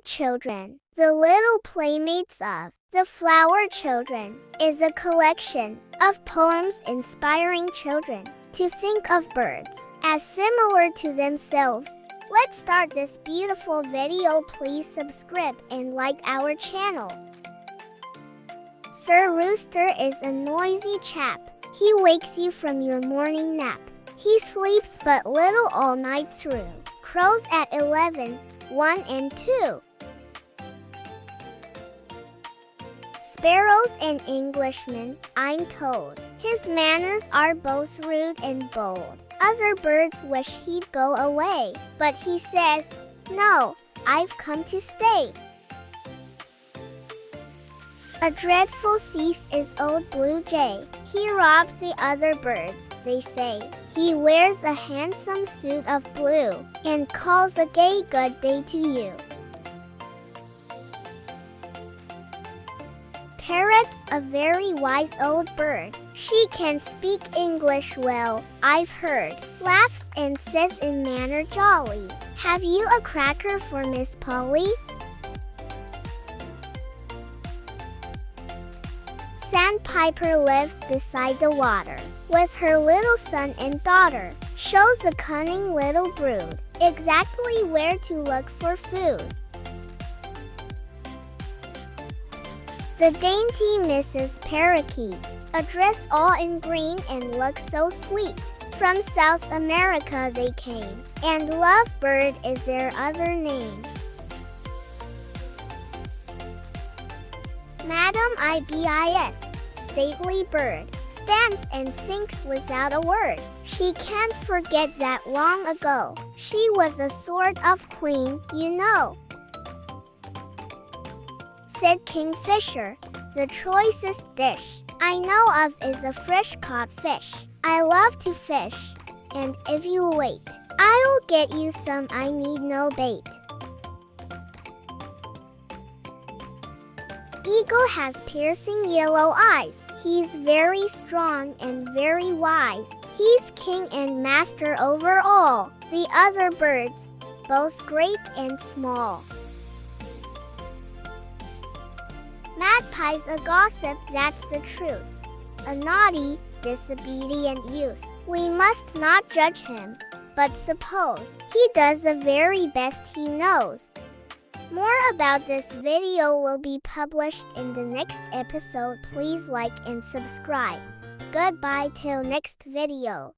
Children, the Little Playmates of the Flower Children is a collection of poems inspiring children to think of birds as similar to themselves. Let's start this beautiful video. Please subscribe and like our channel. Sir Rooster is a noisy chap. He wakes you from your morning nap. He sleeps but little all night through. Crows at 11, 1 and 2. Sparrows an Englishman, I'm told. His manners are both rude and bold. Other birds wish he'd go away, but he says, no, I've come to stay. A dreadful thief is old Blue Jay. He robs the other birds, they say. He wears a handsome suit of blue and calls a gay good day to you. Parrot's a very wise old bird. She can speak English well, I've heard. Laughs and says in manner jolly, have you a cracker for Miss Polly? Sandpiper lives beside the water with her little son and daughter. Shows a cunning little brood exactly where to look for food. The dainty Mrs. Parakeet, a dress all in green and looks so sweet. From South America they came, and Lovebird is their other name. Madam Ibis, stately bird, stands and thinks without a word. She can't forget that long ago she was a sort of queen, you know. Said Kingfisher, the choicest dish I know of is a fresh-caught fish. I love to fish, and if you wait, I'll get you some. I need no bait. Eagle has piercing yellow eyes. He's very strong and very wise. He's king and master over all the other birds, both great and small. Magpie's a gossip, that's the truth. A naughty, disobedient youth. We must not judge him, but suppose he does the very best he knows. More about this video will be published in the next episode. Please like and subscribe. Goodbye till next video.